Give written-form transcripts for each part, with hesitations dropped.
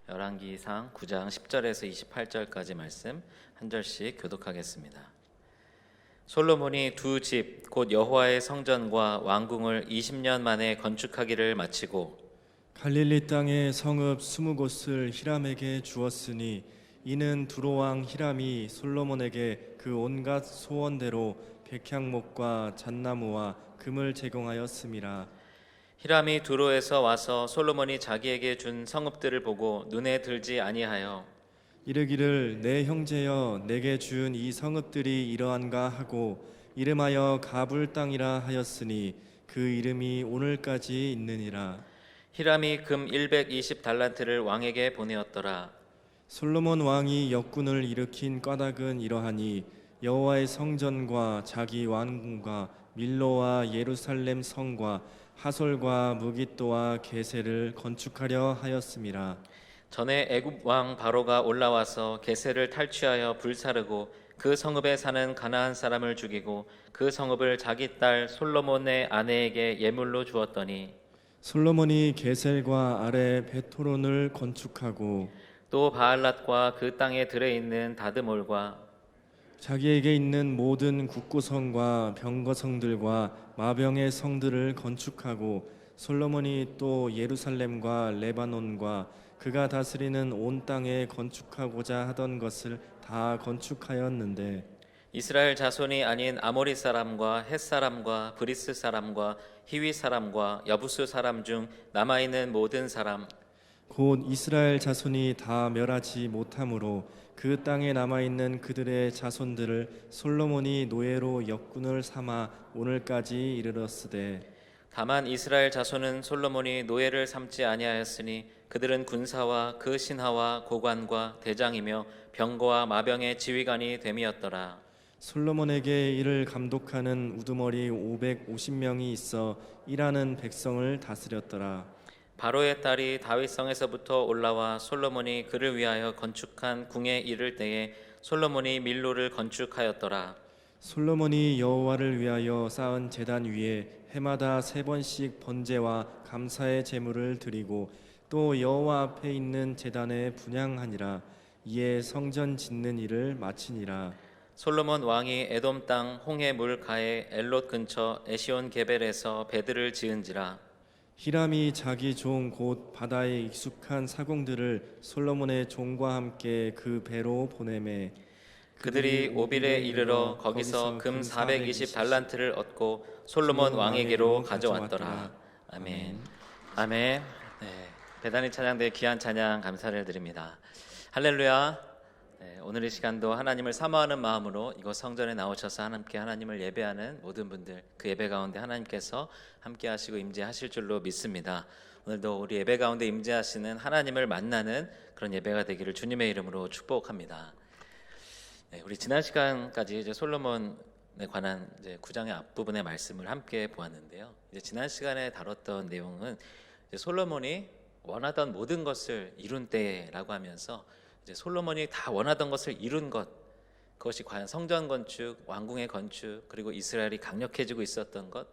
열왕기상 9장 10절에서 28절까지 말씀 한 절씩 교독하겠습니다. 솔로몬이 두 집 곧 여호와의 성전과 왕궁을 20년 만에 건축하기를 마치고 갈릴리 땅의 성읍 20곳을 히람에게 주었으니 이는 두로왕 히람이 솔로몬에게 그 온갖 소원대로 백향목과 잣나무와 금을 제공하였음이라. 히람이 두로에서 와서 솔로몬이 자기에게 준 성읍들을 보고 눈에 들지 아니하여 이르기를 내 형제여 내게 준 이 성읍들이 이러한가 하고 이름하여 가불 땅이라 하였으니 그 이름이 오늘까지 있느니라. 히람이 금 120달란트를 왕에게 보내었더라. 솔로몬 왕이 역군을 일으킨 까닭은 이러하니 여호와의 성전과 자기 왕궁과 밀로와 예루살렘 성과 하솔과 무깃도와 게셀을 건축하려 하였음이라. 전에 애굽 왕 바로가 올라와서 게셀을 탈취하여 불사르고 그 성읍에 사는 가나안 사람을 죽이고 그 성읍을 자기 딸 솔로몬의 아내에게 예물로 주었더니 솔로몬이 게셀과 아래 베토론을 건축하고 또 바알랏과 그 땅에 들에 있는 다드몰과 자기에게 있는 모든 국고성과 병거성들과 마병의 성들을 건축하고 솔로몬이 또 예루살렘과 레바논과 그가 다스리는 온 땅에 건축하고자 하던 것을 다 건축하였는데 이스라엘 자손이 아닌 아모리 사람과 헷 사람과 브리스 사람과 히위 사람과 여부스 사람 중 남아 있는 모든 사람 곧 이스라엘 자손이 다 멸하지 못하므로 그 땅에 남아 있는 그들의 자손들을 솔로몬이 노예로 역군을 삼아 오늘까지 이르렀으되 다만 이스라엘 자손은 솔로몬이 노예를 삼지 아니하였으니 그들은 군사와 그 신하와 고관과 대장이며 병거와 마병의 지휘관이 됨이었더라. 솔로몬에게 이를 감독하는 우두머리 550명이 있어 일하는 백성을 다스렸더라. 바로의 딸이 다윗성에서부터 올라와 솔로몬이 그를 위하여 건축한 궁에 이를 때에 솔로몬이 밀로를 건축하였더라. 솔로몬이 여호와를 위하여 쌓은 제단 위에 해마다 3번씩 번제와 감사의 제물을 드리고 또 여호와 앞에 있는 제단에 분향하니라. 이에 성전 짓는 일을 마치니라. 솔로몬 왕이 에돔 땅 홍해 물가에 엘롯 근처 에시온 게벨에서 배들을 지은지라. 히람이 자기 종 곧 바다에 익숙한 사공들을 솔로몬의 종과 함께 그 배로 보내매 그들이 오빌에 이르러 거기서 금 420달란트를 얻고 솔로몬 왕에게로 가져왔더라. 아멘. 아멘. 네, 배단위 찬양대의 귀한 찬양 감사를 드립니다. 할렐루야. 네, 오늘 이 시간도 하나님을 사모하는 마음으로 이곳 성전에 나오셔서 함께 하나님을 예배하는 모든 분들 그 예배 가운데 하나님께서 함께 하시고 임재하실 줄로 믿습니다. 오늘도 우리 예배 가운데 임재하시는 하나님을 만나는 그런 예배가 되기를 주님의 이름으로 축복합니다. 네, 우리 지난 시간까지 이제 솔로몬에 관한 이제 9장의 앞부분의 말씀을 함께 보았는데요. 이제 지난 시간에 다뤘던 내용은 이제 솔로몬이 원하던 모든 것을 이룬 때라고 하면서 이제 솔로몬이 다 원하던 것을 이룬 것, 그것이 과연 성전 건축, 왕궁의 건축, 그리고 이스라엘이 강력해지고 있었던 것,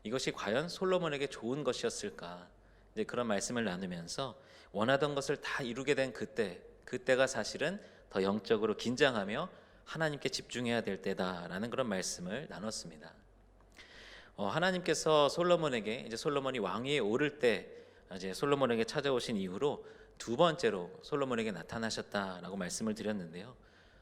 이것이 과연 솔로몬에게 좋은 것이었을까? 이제 그런 말씀을 나누면서 원하던 것을 다 이루게 된 그때가 사실은 더 영적으로 긴장하며 하나님께 집중해야 될 때다라는 그런 말씀을 나눴습니다. 하나님께서 솔로몬에게 이제 솔로몬이 왕위에 오를 때 이제 솔로몬에게 찾아오신 이후로 두 번째로 솔로몬에게 나타나셨다라고 말씀을 드렸는데요.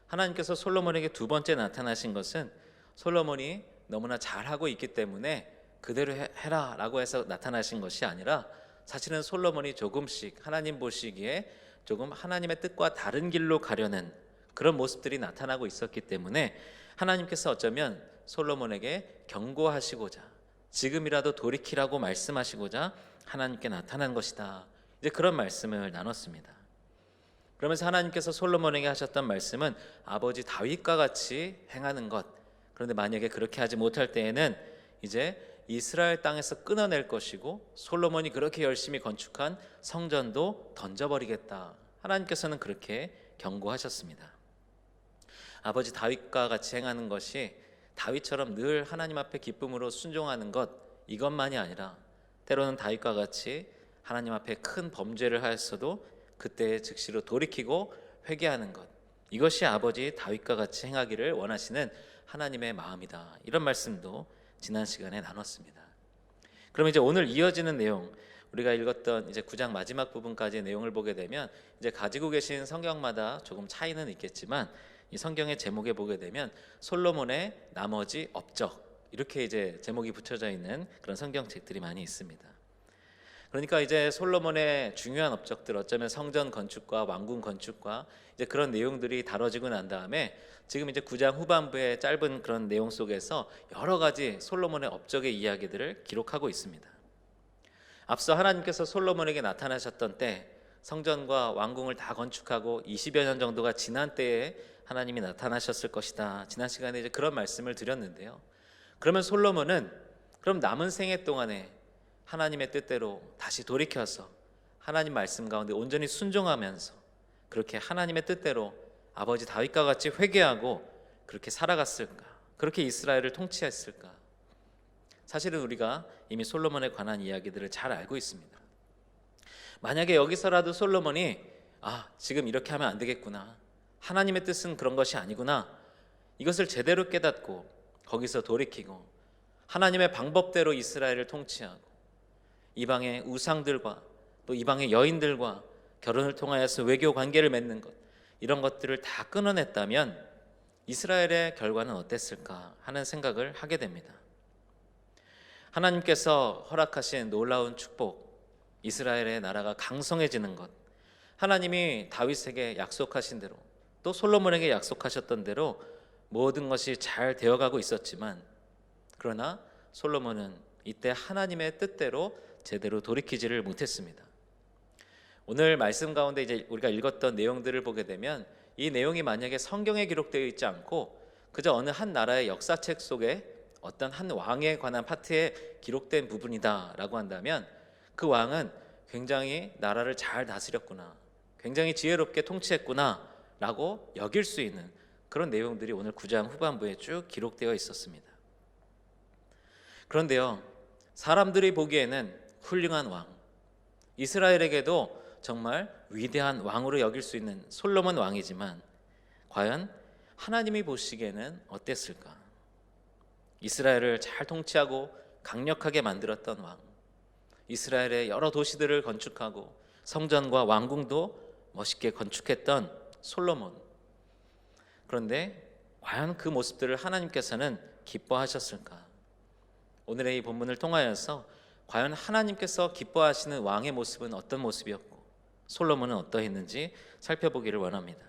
하나님께서 솔로몬에게 두 번째 나타나신 것은 솔로몬이 너무나 잘하고 있기 때문에 그대로 해라라고 해서 나타나신 것이 아니라 사실은 솔로몬이 조금씩 하나님 보시기에 조금 하나님의 뜻과 다른 길로 가려는 그런 모습들이 나타나고 있었기 때문에 하나님께서 어쩌면 솔로몬에게 경고하시고자 지금이라도 돌이키라고 말씀하시고자 하나님께 나타난 것이다. 이제 그런 말씀을 나눴습니다. 그러면서 하나님께서 솔로몬에게 하셨던 말씀은 아버지 다윗과 같이 행하는 것, 그런데 만약에 그렇게 하지 못할 때에는 이제 이스라엘 땅에서 끊어낼 것이고 솔로몬이 그렇게 열심히 건축한 성전도 던져버리겠다. 하나님께서는 그렇게 경고하셨습니다. 아버지 다윗과 같이 행하는 것이 다윗처럼 늘 하나님 앞에 기쁨으로 순종하는 것, 이것만이 아니라 때로는 다윗과 같이 하나님 앞에 큰 범죄를 하였어도 그때 즉시로 돌이키고 회개하는 것, 이것이 아버지 다윗과 같이 행하기를 원하시는 하나님의 마음이다. 이런 말씀도 지난 시간에 나눴습니다. 그럼 이제 오늘 이어지는 내용, 우리가 읽었던 이제 9장 마지막 부분까지의 내용을 보게 되면 이제 가지고 계신 성경마다 조금 차이는 있겠지만 이 성경의 제목에 보게 되면 솔로몬의 나머지 업적, 이렇게 이제 제목이 붙여져 있는 그런 성경책들이 많이 있습니다. 그러니까 이제 솔로몬의 중요한 업적들, 어쩌면 성전 건축과 왕궁 건축과 이제 그런 내용들이 다뤄지고 난 다음에 지금 이제 9장 후반부의 짧은 그런 내용 속에서 여러 가지 솔로몬의 업적의 이야기들을 기록하고 있습니다. 앞서 하나님께서 솔로몬에게 나타나셨던 때, 성전과 왕궁을 다 건축하고 20여 년 정도가 지난 때에 하나님이 나타나셨을 것이다. 지난 시간에 이제 그런 말씀을 드렸는데요. 그러면 솔로몬은 그럼 남은 생애 동안에 하나님의 뜻대로 다시 돌이켜서 하나님 말씀 가운데 온전히 순종하면서 그렇게 하나님의 뜻대로 아버지 다윗과 같이 회개하고 그렇게 살아갔을까? 그렇게 이스라엘을 통치했을까? 사실은 우리가 이미 솔로몬에 관한 이야기들을 잘 알고 있습니다. 만약에 여기서라도 솔로몬이 지금 이렇게 하면 안 되겠구나, 하나님의 뜻은 그런 것이 아니구나, 이것을 제대로 깨닫고 거기서 돌이키고 하나님의 방법대로 이스라엘을 통치하고 이방의 우상들과 또 이방의 여인들과 결혼을 통하여서 외교 관계를 맺는 것, 이런 것들을 다 끊어냈다면 이스라엘의 결과는 어땠을까 하는 생각을 하게 됩니다. 하나님께서 허락하신 놀라운 축복, 이스라엘의 나라가 강성해지는 것, 하나님이 다윗에게 약속하신 대로 또 솔로몬에게 약속하셨던 대로 모든 것이 잘 되어가고 있었지만, 그러나 솔로몬은 이때 하나님의 뜻대로 제대로 돌이키지를 못했습니다. 오늘 말씀 가운데 이제 우리가 읽었던 내용들을 보게 되면 이 내용이 만약에 성경에 기록되어 있지 않고 그저 어느 한 나라의 역사책 속에 어떤 한 왕에 관한 파트에 기록된 부분이다라고 한다면 그 왕은 굉장히 나라를 잘 다스렸구나, 굉장히 지혜롭게 통치했구나 라고 여길 수 있는 그런 내용들이 오늘 9장 후반부에 쭉 기록되어 있었습니다. 그런데요, 사람들이 보기에는 훌륭한 왕, 이스라엘에게도 정말 위대한 왕으로 여길 수 있는 솔로몬 왕이지만 과연 하나님이 보시기에는 어땠을까? 이스라엘을 잘 통치하고 강력하게 만들었던 왕, 이스라엘의 여러 도시들을 건축하고 성전과 왕궁도 멋있게 건축했던 솔로몬. 그런데 과연 그 모습들을 하나님께서는 기뻐하셨을까? 오늘의 이 본문을 통하여서 과연 하나님께서 기뻐하시는 왕의 모습은 어떤 모습이었고 솔로몬은 어떠했는지 살펴보기를 원합니다.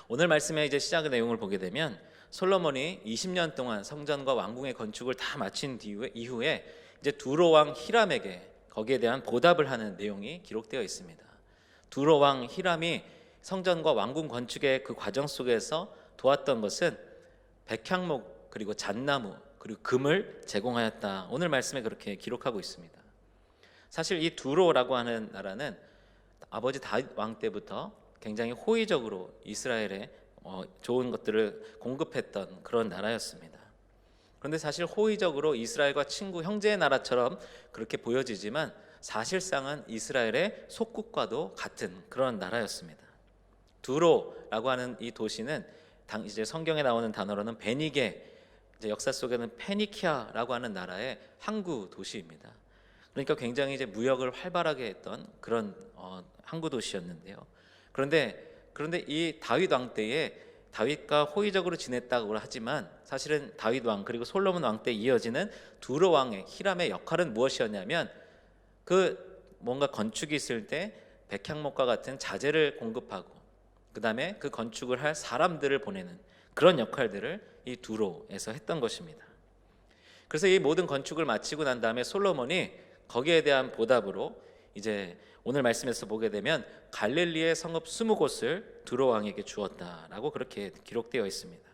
오늘 말씀의 이제 시작의 내용을 보게 되면 솔로몬이 20년 동안 성전과 왕궁의 건축을 다 마친 이후에 이제 두로 왕 히람에게 거기에 대한 보답을 하는 내용이 기록되어 있습니다. 두로 왕 히람이 성전과 왕궁 건축의 그 과정 속에서 도왔던 것은 백향목 그리고 잣나무 그리고 금을 제공하였다. 오늘 말씀에 그렇게 기록하고 있습니다. 사실 이 두로라고 하는 나라는 아버지 다윗 왕 때부터 굉장히 호의적으로 이스라엘에 좋은 것들을 공급했던 그런 나라였습니다. 그런데 사실 호의적으로 이스라엘과 친구 형제의 나라처럼 그렇게 보여지지만 사실상은 이스라엘의 속국과도 같은 그런 나라였습니다. 두로라고 하는 이 도시는 이제 성경에 나오는 단어로는 베니게, 이제 역사 속에는 페니키아라고 하는 나라의 항구 도시입니다. 그러니까 굉장히 이제 무역을 활발하게 했던 그런 항구 도시였는데요. 그런데 이 다윗 왕 때에 다윗과 호의적으로 지냈다고 하지만 사실은 다윗 왕 그리고 솔로몬 왕 때 이어지는 두로 왕의 히람의 역할은 무엇이었냐면 그 뭔가 건축이 있을 때 백향목과 같은 자재를 공급하고 그 다음에 그 건축을 할 사람들을 보내는 그런 역할들을 이 두로에서 했던 것입니다. 그래서 이 모든 건축을 마치고 난 다음에 솔로몬이 거기에 대한 보답으로 이제 오늘 말씀에서 보게 되면 갈릴리의 성읍 20곳을 두로 왕에게 주었다라고 그렇게 기록되어 있습니다.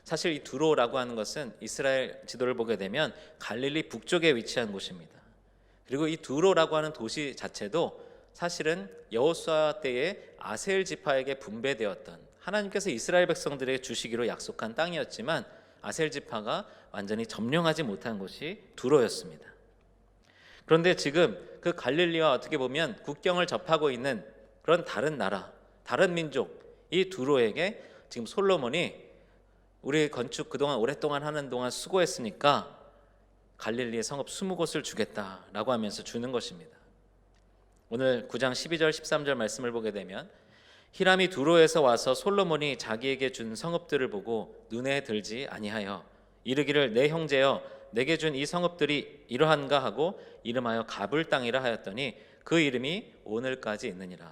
사실 이 두로라고 하는 것은 이스라엘 지도를 보게 되면 갈릴리 북쪽에 위치한 곳입니다. 그리고 이 두로라고 하는 도시 자체도 사실은 여호수아 때에 아셀 지파에게 분배되었던 하나님께서 이스라엘 백성들에게 주시기로 약속한 땅이었지만 아셀 지파가 완전히 점령하지 못한 곳이 두로였습니다. 그런데 지금 그 갈릴리와 어떻게 보면 국경을 접하고 있는 그런 다른 나라, 다른 민족, 이 두로에게 지금 솔로몬이 우리 건축 그동안 오랫동안 하는 동안 수고했으니까 갈릴리의 성읍 20곳을 주겠다라고 하면서 주는 것입니다. 오늘 9장 12절 13절 말씀을 보게 되면 히람이 두로에서 와서 솔로몬이 자기에게 준 성읍들을 보고 눈에 들지 아니하여 이르기를 내 형제여 내게 준 이 성읍들이 이러한가 하고 이름하여 가불 땅이라 하였더니 그 이름이 오늘까지 있느니라.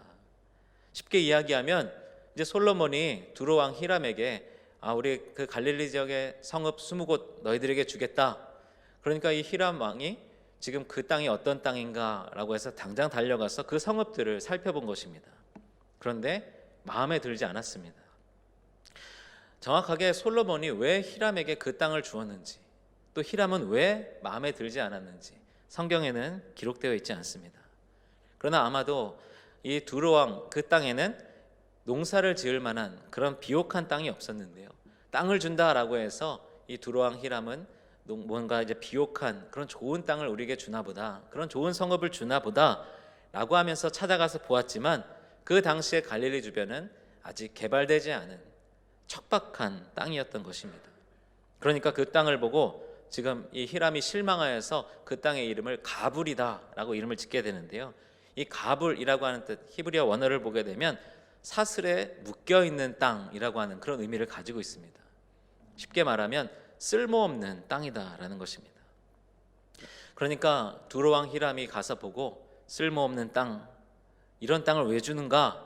쉽게 이야기하면 이제 솔로몬이 두로 왕 히람에게 우리 그 갈릴리 지역의 성읍 20곳 너희들에게 주겠다. 그러니까 이 히람 왕이 지금 그 땅이 어떤 땅인가라고 해서 당장 달려가서 그 성읍들을 살펴본 것입니다. 그런데 마음에 들지 않았습니다. 정확하게 솔로몬이 왜 히람에게 그 땅을 주었는지, 또 히람은 왜 마음에 들지 않았는지 성경에는 기록되어 있지 않습니다. 그러나 아마도 이 두로 왕 그 땅에는 농사를 지을 만한 그런 비옥한 땅이 없었는데요. 땅을 준다라고 해서 이 두로 왕 히람은 뭔가 이제 비옥한 그런 좋은 땅을 우리에게 주나 보다, 그런 좋은 성읍을 주나 보다 라고 하면서 찾아가서 보았지만 그 당시에 갈릴리 주변은 아직 개발되지 않은 척박한 땅이었던 것입니다. 그러니까 그 땅을 보고 지금 이 히람이 실망하여서 그 땅의 이름을 가불이다 라고 이름을 짓게 되는데요. 이 가불이라고 하는 뜻, 히브리어 원어를 보게 되면 사슬에 묶여있는 땅이라고 하는 그런 의미를 가지고 있습니다. 쉽게 말하면 쓸모없는 땅이다라는 것입니다. 그러니까 두로 왕 히람이 가서 보고 쓸모없는 땅, 이런 땅을 왜 주는가?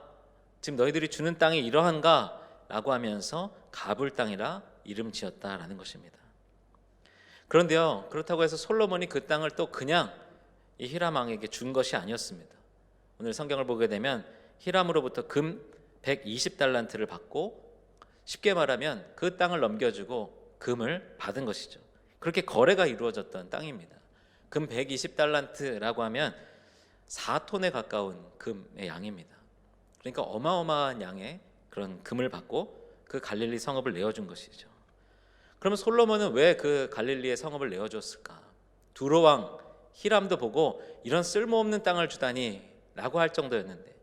지금 너희들이 주는 땅이 이러한가? 라고 하면서 가불 땅이라 이름 지었다라는 것입니다. 그런데요, 그렇다고 해서 솔로몬이 그 땅을 또 그냥 이 히람 왕에게 준 것이 아니었습니다. 오늘 성경을 보게 되면 히람으로부터 금 120달란트를 받고, 쉽게 말하면 그 땅을 넘겨주고 금을 받은 것이죠. 그렇게 거래가 이루어졌던 땅입니다. 금 120달란트라고 하면 4톤에 가까운 금의 양입니다. 그러니까 어마어마한 양의 그런 금을 받고 그 갈릴리 성읍을 내어준 것이죠. 그러면 솔로몬은 왜 그 갈릴리의 성읍을 내어줬을까? 두로 왕 히람도 보고 이런 쓸모없는 땅을 주다니 라고 할 정도였는데,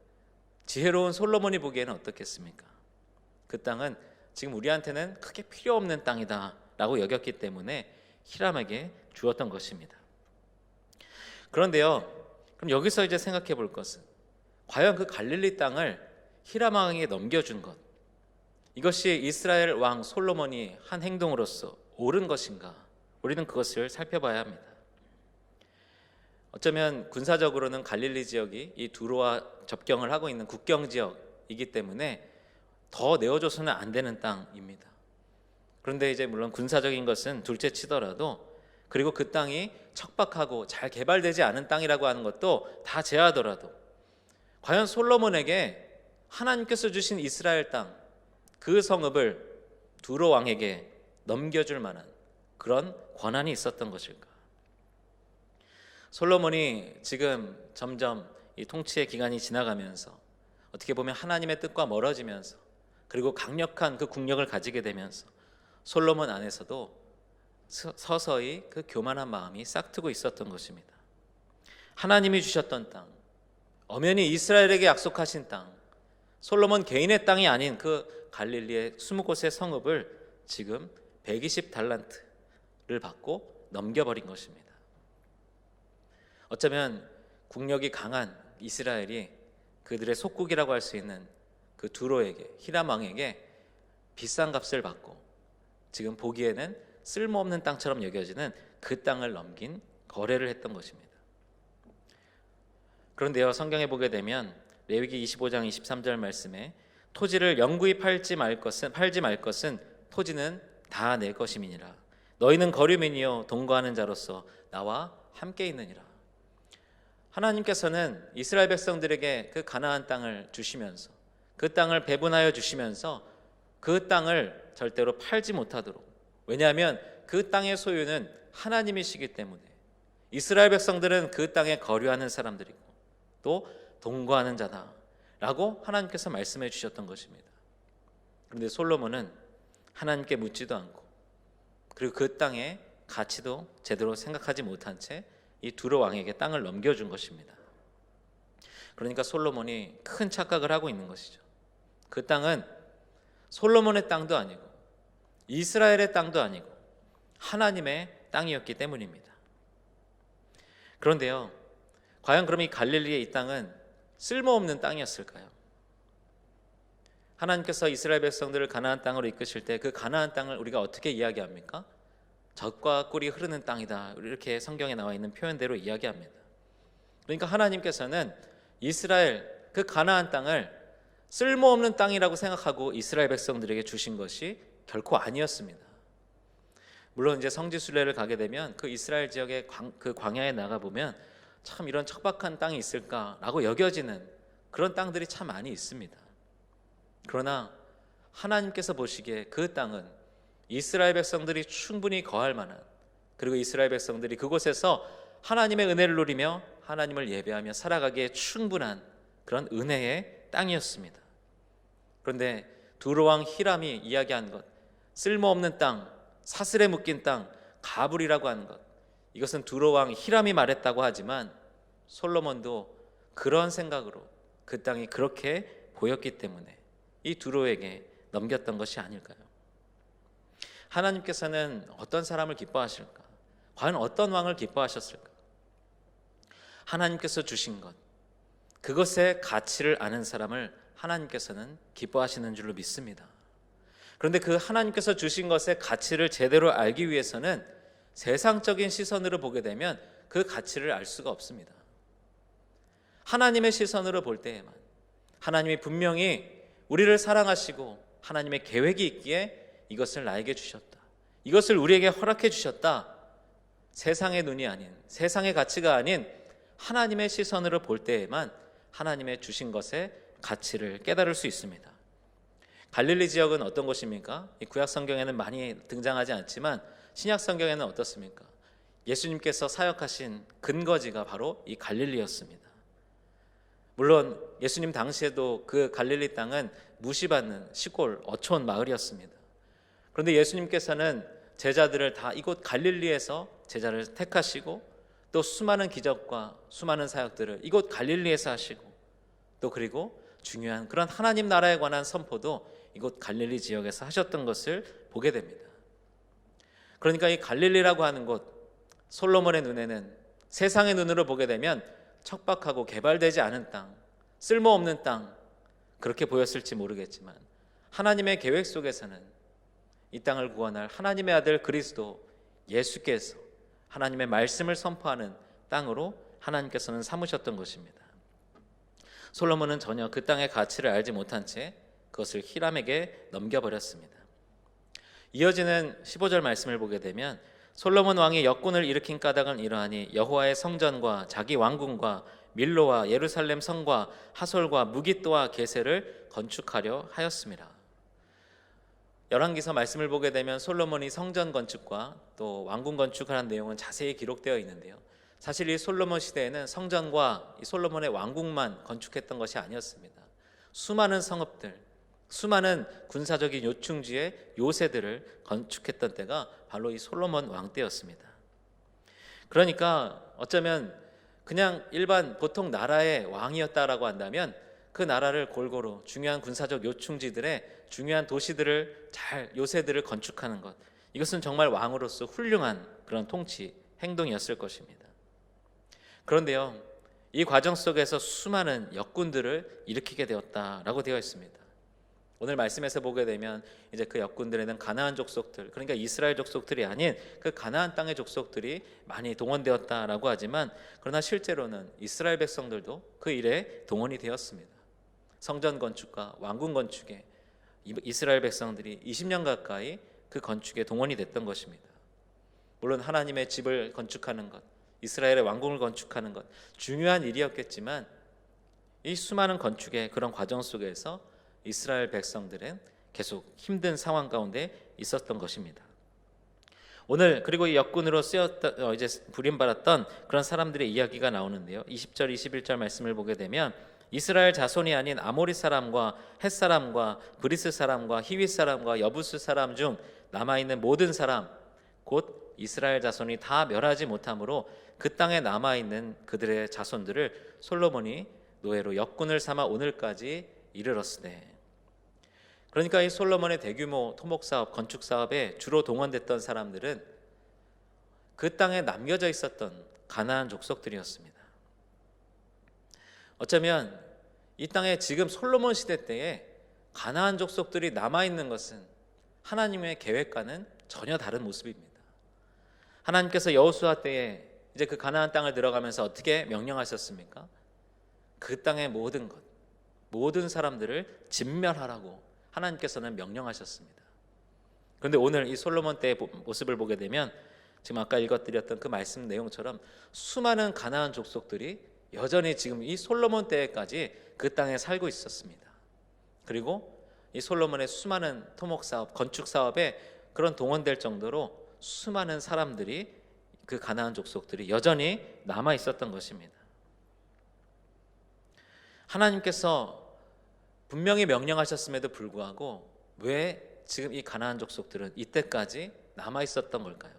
지혜로운 솔로몬이 보기에는 어떻겠습니까? 그 땅은 지금 우리한테는 크게 필요 없는 땅이다 라고 여겼기 때문에 히람에게 주었던 것입니다. 그런데요, 그럼 여기서 이제 생각해 볼 것은, 과연 그 갈릴리 땅을 히람 왕에게 넘겨준 것, 이것이 이스라엘 왕 솔로몬이 한 행동으로서 옳은 것인가? 우리는 그것을 살펴봐야 합니다. 어쩌면 군사적으로는 갈릴리 지역이 이 두로와 접경을 하고 있는 국경 지역이기 때문에 더 내어줘서는 안 되는 땅입니다. 그런데 이제 물론 군사적인 것은 둘째 치더라도, 그리고 그 땅이 척박하고 잘 개발되지 않은 땅이라고 하는 것도 다 제하더라도, 과연 솔로몬에게 하나님께서 주신 이스라엘 땅, 그 성읍을 두로 왕에게 넘겨줄 만한 그런 권한이 있었던 것일까? 솔로몬이 지금 점점 이 통치의 기간이 지나가면서 어떻게 보면 하나님의 뜻과 멀어지면서, 그리고 강력한 그 국력을 가지게 되면서 솔로몬 안에서도 서서히 그 교만한 마음이 싹트고 있었던 것입니다. 하나님이 주셨던 땅, 엄연히 이스라엘에게 약속하신 땅, 솔로몬 개인의 땅이 아닌 그 갈릴리의 20곳의 성읍을 지금 120달란트를 받고 넘겨버린 것입니다. 어쩌면 국력이 강한 이스라엘이 그들의 속국이라고 할 수 있는 그 두로에게, 히람 왕에게 비싼 값을 받고 지금 보기에는 쓸모없는 땅처럼 여겨지는 그 땅을 넘긴 거래를 했던 것입니다. 그런데요, 성경에 보게 되면 레위기 25장 23절 말씀에 토지를 영구히 팔지 말 것은 토지는 다 내 것임이니라. 너희는 거류민이요 동거하는 자로서 나와 함께 있느니라. 하나님께서는 이스라엘 백성들에게 그 가나안 땅을 주시면서, 그 땅을 배분하여 주시면서 그 땅을 절대로 팔지 못하도록, 왜냐하면 그 땅의 소유는 하나님이시기 때문에 이스라엘 백성들은 그 땅에 거류하는 사람들이고 또 동거하는 자다라고 하나님께서 말씀해 주셨던 것입니다. 그런데 솔로몬은 하나님께 묻지도 않고, 그리고 그 땅의 가치도 제대로 생각하지 못한 채 이 두로 왕에게 땅을 넘겨준 것입니다. 그러니까 솔로몬이 큰 착각을 하고 있는 것이죠. 그 땅은 솔로몬의 땅도 아니고 이스라엘의 땅도 아니고 하나님의 땅이었기 때문입니다. 그런데요, 과연 그럼 이 갈릴리의 이 땅은 쓸모없는 땅이었을까요? 하나님께서 이스라엘 백성들을 가나안 땅으로 이끄실 때 그 가나안 땅을 우리가 어떻게 이야기합니까? 젖과 꿀이 흐르는 땅이다, 이렇게 성경에 나와 있는 표현대로 이야기합니다. 그러니까 하나님께서는 이스라엘 그 가나안 땅을 쓸모없는 땅이라고 생각하고 이스라엘 백성들에게 주신 것이 결코 아니었습니다. 물론 이제 성지 순례를 가게 되면 그 이스라엘 지역의 그 광야에 나가 보면 참 이런 척박한 땅이 있을까라고 여겨지는 그런 땅들이 참 많이 있습니다. 그러나 하나님께서 보시기에 그 땅은 이스라엘 백성들이 충분히 거할 만한, 그리고 이스라엘 백성들이 그곳에서 하나님의 은혜를 누리며 하나님을 예배하며 살아가기에 충분한 그런 은혜의 땅이었습니다. 그런데 두로 왕 히람이 이야기한 것, 쓸모없는 땅, 사슬에 묶인 땅, 가불이라고 하는 것, 이것은 두로 왕 히람이 말했다고 하지만 솔로몬도 그런 생각으로 그 땅이 그렇게 보였기 때문에 이 두로에게 넘겼던 것이 아닐까요? 하나님께서는 어떤 사람을 기뻐하실까? 과연 어떤 왕을 기뻐하셨을까? 하나님께서 주신 것, 그것의 가치를 아는 사람을 하나님께서는 기뻐하시는 줄로 믿습니다. 그런데 그 하나님께서 주신 것의 가치를 제대로 알기 위해서는 세상적인 시선으로 보게 되면 그 가치를 알 수가 없습니다. 하나님의 시선으로 볼 때에만, 하나님이 분명히 우리를 사랑하시고 하나님의 계획이 있기에 이것을 나에게 주셨다, 이것을 우리에게 허락해 주셨다, 세상의 눈이 아닌, 세상의 가치가 아닌 하나님의 시선으로 볼 때에만 하나님의 주신 것의 가치를 깨달을 수 있습니다. 갈릴리 지역은 어떤 곳입니까? 이 구약 성경에는 많이 등장하지 않지만 신약 성경에는 어떻습니까? 예수님께서 사역하신 근거지가 바로 이 갈릴리였습니다. 물론 예수님 당시에도 그 갈릴리 땅은 무시받는 시골 어촌 마을이었습니다. 그런데 예수님께서는 제자들을 다 이곳 갈릴리에서 제자를 택하시고 또 수많은 기적과 수많은 사역들을 이곳 갈릴리에서 하시고, 또 그리고 중요한 그런 하나님 나라에 관한 선포도 이곳 갈릴리 지역에서 하셨던 것을 보게 됩니다. 그러니까 이 갈릴리라고 하는 곳, 솔로몬의 눈에는, 세상의 눈으로 보게 되면 척박하고 개발되지 않은 땅, 쓸모없는 땅, 그렇게 보였을지 모르겠지만 하나님의 계획 속에서는 이 땅을 구원할 하나님의 아들 그리스도 예수께서 하나님의 말씀을 선포하는 땅으로 하나님께서는 삼으셨던 것입니다. 솔로몬은 전혀 그 땅의 가치를 알지 못한 채 그것을 히람에게 넘겨버렸습니다. 이어지는 15절 말씀을 보게 되면 솔로몬 왕이 역군을 일으킨 까닭은 이러하니 여호와의 성전과 자기 왕궁과 밀로와 예루살렘 성과 하솔과 무깃도와 게셀을 건축하려 하였습니다. 열왕기서 말씀을 보게 되면 솔로몬이 성전 건축과 또 왕궁 건축을 한 내용은 자세히 기록되어 있는데요, 사실 이 솔로몬 시대에는 성전과 이 솔로몬의 왕궁만 건축했던 것이 아니었습니다. 수많은 성읍들, 수많은 군사적인 요충지의 요새들을 건축했던 때가 바로 이 솔로몬 왕 때였습니다. 그러니까 어쩌면 그냥 일반 보통 나라의 왕이었다라고 한다면 그 나라를 골고루 중요한 군사적 요충지들의 중요한 도시들을 잘, 요새들을 건축하는 것, 이것은 정말 왕으로서 훌륭한 그런 통치 행동이었을 것입니다. 그런데요, 이 과정 속에서 수많은 역군들을 일으키게 되었다라고 되어 있습니다. 오늘 말씀에서 보게 되면 이제 그 역군들에는 가나안 족속들, 그러니까 이스라엘 족속들이 아닌 그 가나안 땅의 족속들이 많이 동원되었다라고 하지만, 그러나 실제로는 이스라엘 백성들도 그 일에 동원이 되었습니다. 성전 건축과 왕궁 건축에 이스라엘 백성들이 20년 가까이 그 건축에 동원이 됐던 것입니다. 물론 하나님의 집을 건축하는 것, 이스라엘의 왕궁을 건축하는 것, 중요한 일이었겠지만 이 수많은 건축의 그런 과정 속에서 이스라엘 백성들은 계속 힘든 상황 가운데 있었던 것입니다. 오늘 그리고 이 역군으로 쓰였던 이제 부림받았던 그런 사람들의 이야기가 나오는데요, 20절 21절 말씀을 보게 되면 이스라엘 자손이 아닌 아모리 사람과 헷 사람과 브리스 사람과 히윗 사람과 여부스 사람 중 남아있는 모든 사람 곧 이스라엘 자손이 다 멸하지 못하므로 그 땅에 남아 있는 그들의 자손들을 솔로몬이 노예로 역군을 삼아 오늘까지 이르렀으되. 그러니까 이 솔로몬의 대규모 토목 사업, 건축 사업에 주로 동원됐던 사람들은 그 땅에 남겨져 있었던 가나안 족속들이었습니다. 어쩌면 이 땅에 지금 솔로몬 시대 때에 가나안 족속들이 남아 있는 것은 하나님의 계획과는 전혀 다른 모습입니다. 하나님께서 여호수아 때에 이제 그 가나안 땅을 들어가면서 어떻게 명령하셨습니까? 그 땅의 모든 것, 모든 사람들을 진멸하라고 하나님께서는 명령하셨습니다. 그런데 오늘 이 솔로몬 때의 모습을 보게 되면 지금 아까 읽어드렸던 그 말씀 내용처럼 수많은 가나안 족속들이 여전히 지금 이 솔로몬 때까지 그 땅에 살고 있었습니다. 그리고 이 솔로몬의 수많은 토목 사업, 건축 사업에 그런 동원될 정도로 수많은 사람들이, 그 가나안 족속들이 여전히 남아 있었던 것입니다. 하나님께서 분명히 명령하셨음에도 불구하고 왜 지금 이 가나안 족속들은 이때까지 남아 있었던 걸까요?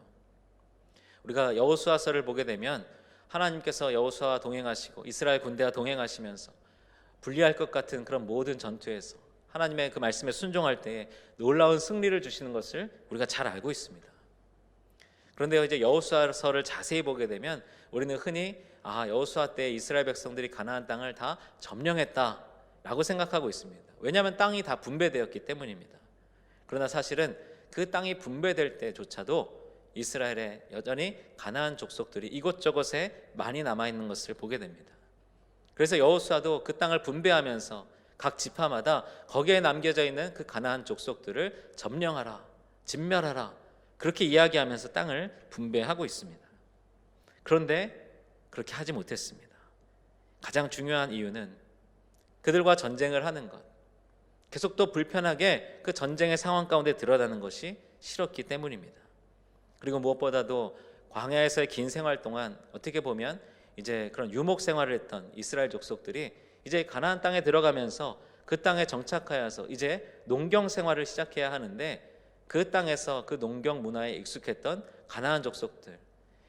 우리가 여호수아서를 보게 되면 하나님께서 여호수아와 동행하시고 이스라엘 군대와 동행하시면서 불리할 것 같은 그런 모든 전투에서 하나님의 그 말씀에 순종할 때에 놀라운 승리를 주시는 것을 우리가 잘 알고 있습니다. 그런데 이제 여호수아서를 자세히 보게 되면 우리는 흔히 여호수아 때 이스라엘 백성들이 가나안 땅을 다 점령했다라고 생각하고 있습니다. 왜냐하면 땅이 다 분배되었기 때문입니다. 그러나 사실은 그 땅이 분배될 때조차도 이스라엘에 여전히 가나안 족속들이 이곳저곳에 많이 남아있는 것을 보게 됩니다. 그래서 여호수아도 그 땅을 분배하면서 각 지파마다 거기에 남겨져 있는 그 가나안 족속들을 점령하라, 진멸하라, 그렇게 이야기하면서 땅을 분배하고 있습니다. 그런데 그렇게 하지 못했습니다. 가장 중요한 이유는 그들과 전쟁을 하는 것, 계속 또 불편하게 그 전쟁의 상황 가운데 들어가는 것이 싫었기 때문입니다. 그리고 무엇보다도 광야에서의 긴 생활 동안 어떻게 보면 이제 그런 유목 생활을 했던 이스라엘 족속들이 이제 가나안 땅에 들어가면서 그 땅에 정착하여서 이제 농경 생활을 시작해야 하는데, 그 땅에서 그 농경 문화에 익숙했던 가나안 족속들,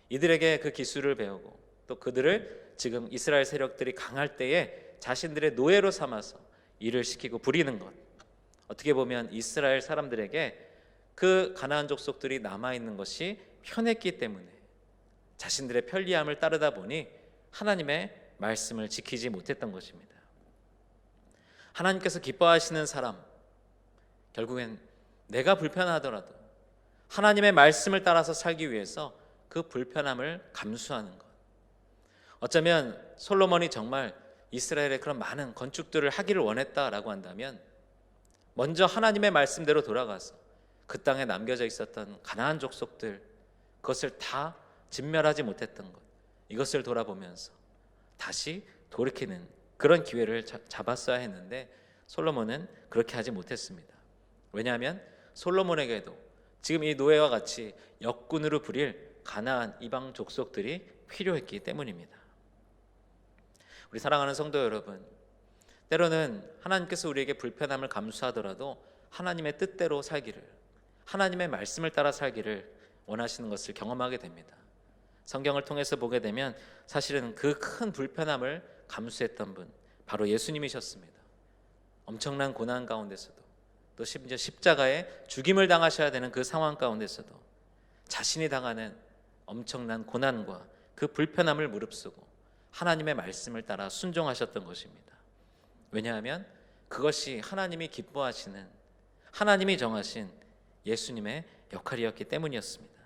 이들에게 그 기술을 배우고 또 그들을 지금 이스라엘 세력들이 강할 때에 자신들의 노예로 삼아서 일을 시키고 부리는 것, 어떻게 보면 이스라엘 사람들에게 그 가나안 족속들이 남아있는 것이 편했기 때문에 자신들의 편리함을 따르다 보니 하나님의 말씀을 지키지 못했던 것입니다. 하나님께서 기뻐하시는 사람, 결국엔 내가 불편하더라도 하나님의 말씀을 따라서 살기 위해서 그 불편함을 감수하는 것. 어쩌면 솔로몬이 정말 이스라엘의 그런 많은 건축들을 하기를 원했다라고 한다면 먼저 하나님의 말씀대로 돌아가서 그 땅에 남겨져 있었던 가나안 족속들, 그것을 다 진멸하지 못했던 것, 이것을 돌아보면서 다시 돌이키는 그런 기회를 잡았어야 했는데 솔로몬은 그렇게 하지 못했습니다. 왜냐하면 솔로몬에게도 지금 이 노예와 같이 역군으로 부릴 가나안 이방 족속들이 필요했기 때문입니다. 우리 사랑하는 성도 여러분, 때로는 하나님께서 우리에게 불편함을 감수하더라도 하나님의 뜻대로 살기를, 하나님의 말씀을 따라 살기를 원하시는 것을 경험하게 됩니다. 성경을 통해서 보게 되면 사실은 그 큰 불편함을 감수했던 분, 바로 예수님이셨습니다. 엄청난 고난 가운데서도, 또 심지어 십자가에 죽임을 당하셔야 되는 그 상황 가운데서도 자신이 당하는 엄청난 고난과 그 불편함을 무릅쓰고 하나님의 말씀을 따라 순종하셨던 것입니다. 왜냐하면 그것이 하나님이 기뻐하시는, 하나님이 정하신 예수님의 역할이었기 때문이었습니다.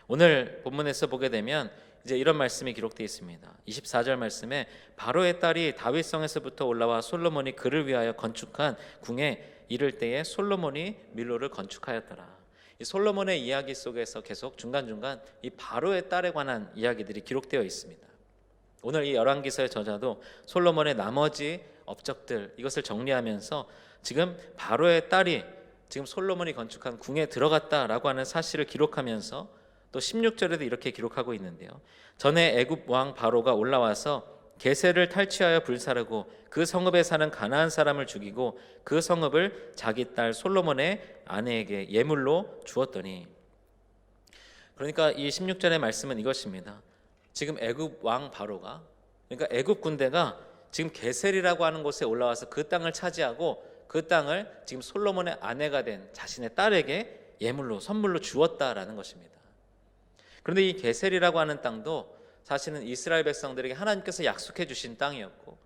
오늘 본문에서 보게 되면 이제 이런 말씀이 기록되어 있습니다. 24절 말씀에 바로의 딸이 다윗성에서부터 올라와 솔로몬이 그를 위하여 건축한 궁에 이를 때에 솔로몬이 밀로를 건축하였더라. 이 솔로몬의 이야기 속에서 계속 중간중간 이 바로의 딸에 관한 이야기들이 기록되어 있습니다. 오늘 이 열왕기서의 저자도 솔로몬의 나머지 업적들, 이것을 정리하면서 지금 바로의 딸이 지금 솔로몬이 건축한 궁에 들어갔다라고 하는 사실을 기록하면서 또 16절에도 이렇게 기록하고 있는데요. 전에 애굽 왕 바로가 올라와서 게셀을 탈취하여 불사르고 그 성읍에 사는 가나안 사람을 죽이고 그 성읍을 자기 딸 솔로몬의 아내에게 예물로 주었더니, 그러니까 이 16절의 말씀은 이것입니다. 지금 애굽 왕 바로가, 그러니까 애굽 군대가 지금 게셀이라고 하는 곳에 올라와서 그 땅을 차지하고 그 땅을 지금 솔로몬의 아내가 된 자신의 딸에게 예물로 선물로 주었다라는 것입니다. 그런데 이 게셀이라고 하는 땅도 사실은 이스라엘 백성들에게 하나님께서 약속해 주신 땅이었고,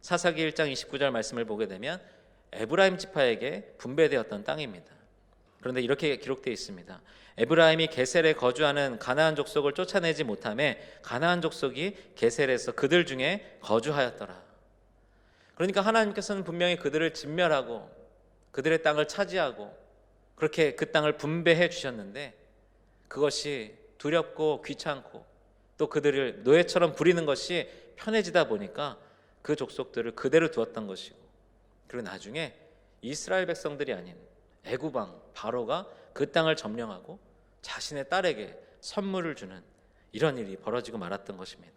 사사기 1장 29절 말씀을 보게 되면 에브라임 지파에게 분배되었던 땅입니다. 그런데 이렇게 기록되어 있습니다. 에브라임이 게셀에 거주하는 가나안 족속을 쫓아내지 못하매 가나안 족속이 게셀에서 그들 중에 거주하였더라. 그러니까 하나님께서는 분명히 그들을 진멸하고 그들의 땅을 차지하고 그렇게 그 땅을 분배해 주셨는데, 그것이 두렵고 귀찮고 또 그들을 노예처럼 부리는 것이 편해지다 보니까 그 족속들을 그대로 두었던 것이고, 그리고 나중에 이스라엘 백성들이 아닌 애굽 왕 바로가 그 땅을 점령하고 자신의 딸에게 선물을 주는 이런 일이 벌어지고 말았던 것입니다.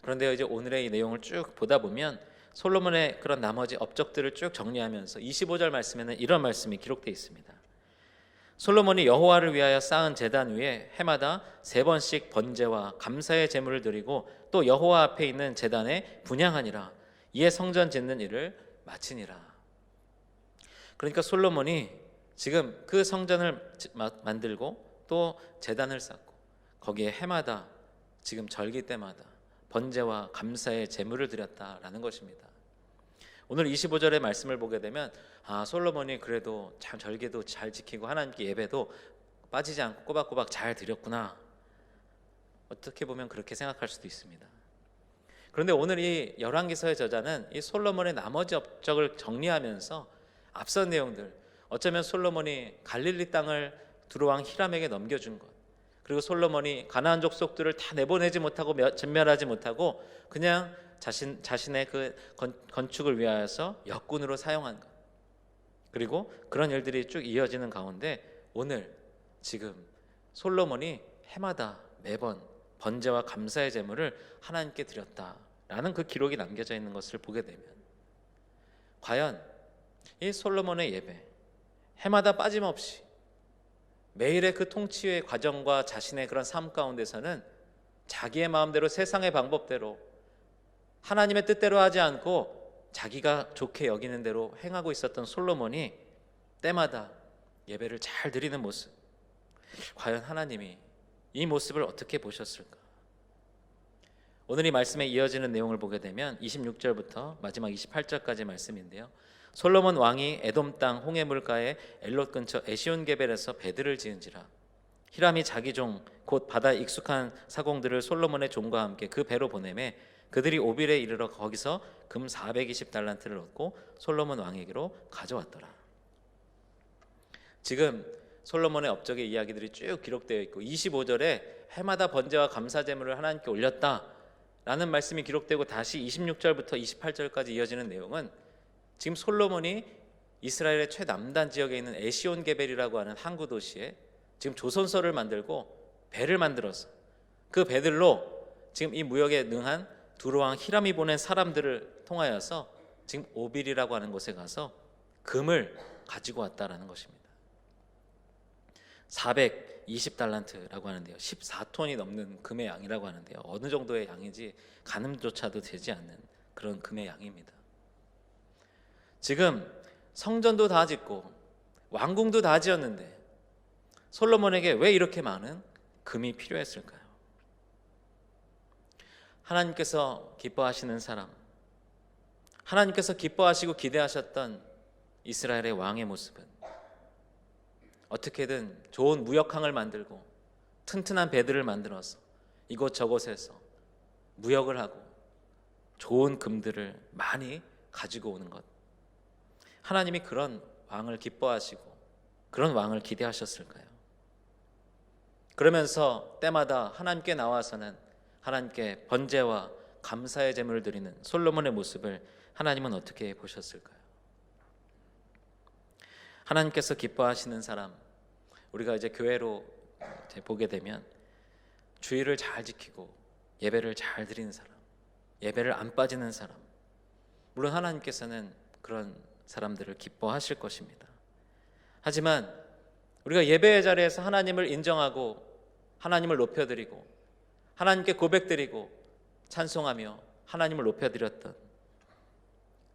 그런데 이제 오늘의 이 내용을 쭉 보다 보면 솔로몬의 그런 나머지 업적들을 쭉 정리하면서 25절 말씀에는 이런 말씀이 기록되어 있습니다. 솔로몬이 여호와를 위하여 쌓은 제단 위에 해마다 3번씩 번제와 감사의 제물을 드리고 또 여호와 앞에 있는 제단에 분향하니라. 이에 성전 짓는 일을 마치니라. 그러니까 솔로몬이 지금 그 성전을 만들고 또 제단을 쌓고 거기에 해마다 지금 절기 때마다 번제와 감사의 제물을 드렸다라는 것입니다. 오늘 25절의 말씀을 보게 되면 솔로몬이 그래도 참 절기도 잘 지키고 하나님께 예배도 빠지지 않고 꼬박꼬박 잘 드렸구나, 어떻게 보면 그렇게 생각할 수도 있습니다. 그런데 오늘 이 열왕기서의 저자는 이 솔로몬의 나머지 업적을 정리하면서 앞선 내용들, 어쩌면 솔로몬이 갈릴리 땅을 두로왕 히람에게 넘겨준 것, 그리고 솔로몬이 가나안 족속들을 다 내보내지 못하고 전멸하지 못하고 그냥 자신의 그 건축을 위하여서 역군으로 사용한 것, 그리고 그런 일들이 쭉 이어지는 가운데 오늘 지금 솔로몬이 해마다 매번 번제와 감사의 제물을 하나님께 드렸다라는 그 기록이 남겨져 있는 것을 보게 되면, 과연 이 솔로몬의 예배, 해마다 빠짐없이 매일의 그 통치의 과정과 자신의 그런 삶 가운데서는 자기의 마음대로 세상의 방법대로 하나님의 뜻대로 하지 않고 자기가 좋게 여기는 대로 행하고 있었던 솔로몬이 때마다 예배를 잘 드리는 모습, 과연 하나님이 이 모습을 어떻게 보셨을까? 오늘 이 말씀에 이어지는 내용을 보게 되면 26절부터 마지막 28절까지 말씀인데요, 솔로몬 왕이 에돔 땅 홍해 물가의 엘롯 근처 에시온게벨에서 배들을 지은지라. 히람이 자기 종 곧 바다에 익숙한 사공들을 솔로몬의 종과 함께 그 배로 보내매 그들이 오빌에 이르러 거기서 금 420달란트를 얻고 솔로몬 왕에게로 가져왔더라. 지금 솔로몬의 업적의 이야기들이 쭉 기록되어 있고 25절에 해마다 번제와 감사 제물을 하나님께 올렸다라는 말씀이 기록되고 다시 26절부터 28절까지 이어지는 내용은 지금 솔로몬이 이스라엘의 최남단 지역에 있는 에시온게벨이라고 하는 항구 도시에 지금 조선소를 만들고 배를 만들어서 그 배들로 지금 이 무역에 능한 두로왕 히람이 보낸 사람들을 통하여서 지금 오빌이라고 하는 곳에 가서 금을 가지고 왔다라는 것입니다. 420달란트라고 하는데요, 14톤이 넘는 금의 양이라고 하는데요, 어느 정도의 양인지 가늠조차도 되지 않는 그런 금의 양입니다. 지금 성전도 다 짓고 왕궁도 다 지었는데 솔로몬에게 왜 이렇게 많은 금이 필요했을까요? 하나님께서 기뻐하시는 사람, 하나님께서 기뻐하시고 기대하셨던 이스라엘의 왕의 모습은 어떻게든 좋은 무역항을 만들고 튼튼한 배들을 만들어서 이곳저곳에서 무역을 하고 좋은 금들을 많이 가지고 오는 것, 하나님이 그런 왕을 기뻐하시고 그런 왕을 기대하셨을까요? 그러면서 때마다 하나님께 나와서는 하나님께 번제와 감사의 제물을 드리는 솔로몬의 모습을 하나님은 어떻게 보셨을까요? 하나님께서 기뻐하시는 사람, 우리가 이제 교회로 보게 되면 주의를 잘 지키고 예배를 잘 드리는 사람, 예배를 안 빠지는 사람, 물론 하나님께서는 그런 사람들을 기뻐하실 것입니다. 하지만 우리가 예배의 자리에서 하나님을 인정하고 하나님을 높여드리고 하나님께 고백드리고 찬송하며 하나님을 높여드렸던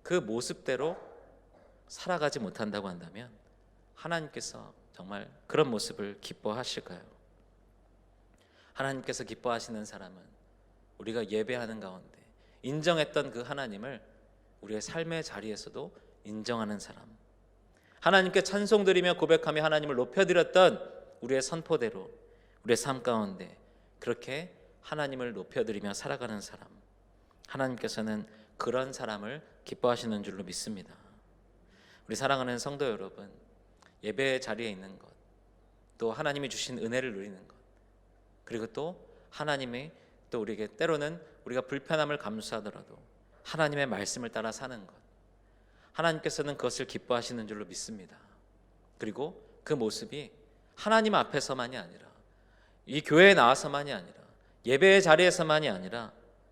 그 모습대로 살아가지 못한다고 한다면 하나님께서 정말 그런 모습을 기뻐하실까요? 하나님께서 기뻐하시는 사람은 우리가 예배하는 가운데 인정했던 그 하나님을 우리의 삶의 자리에서도 인정하는 사람, 하나님께 찬송드리며 고백하며 하나님을 높여드렸던 우리의 선포대로 우리의 삶 가운데 그렇게 하나님을 높여드리며 살아가는 사람, 하나님께서는 그런 사람을 기뻐하시는 줄로 믿습니다. 우리 사랑하는 성도 여러분, 예배의 자리에 있는 것, 또 하나님이 주신 은혜를 누리는 것, 그리고 또 하나님이 또 우리에게 때로는 우리가 불편함을 감수하더라도 하나님의 말씀을 따라 사는 것, 하나님께서는 그것을 기뻐하시는 줄로 믿습니다. 그리고 그 모습이 하나님 앞에서만이 아니라 이 교회에 나와서만이 아니라 예배의 자리에서만이 아니라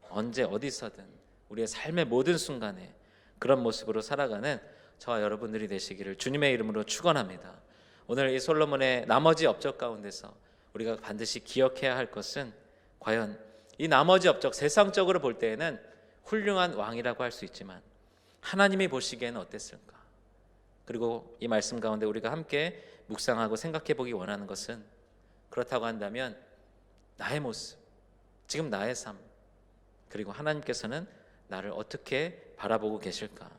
언제 어디서든 우리의 삶의 모든 순간에 그런 모습으로 살아가는 저와 여러분들이 되시기를 주님의 이름으로 축원합니다. 오늘 이 솔로몬의 나머지 업적 가운데서 우리가 반드시 기억해야 할 것은 과연 이 나머지 업적, 세상적으로 볼 때에는 훌륭한 왕이라고 할 수 있지만 하나님이 보시기에는 어땠을까? 그리고 이 말씀 가운데 우리가 함께 묵상하고 생각해 보기 원하는 것은, 그렇다고 한다면 나의 모습, 지금 나의 삶, 그리고 하나님께서는 나를 어떻게 바라보고 계실까?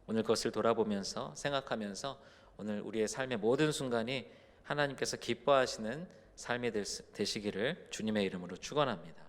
오늘 그것을 돌아보면서 생각하면서 오늘 우리의 삶의 모든 순간이 하나님께서 기뻐하시는 삶이 되시기를 주님의 이름으로 축원합니다.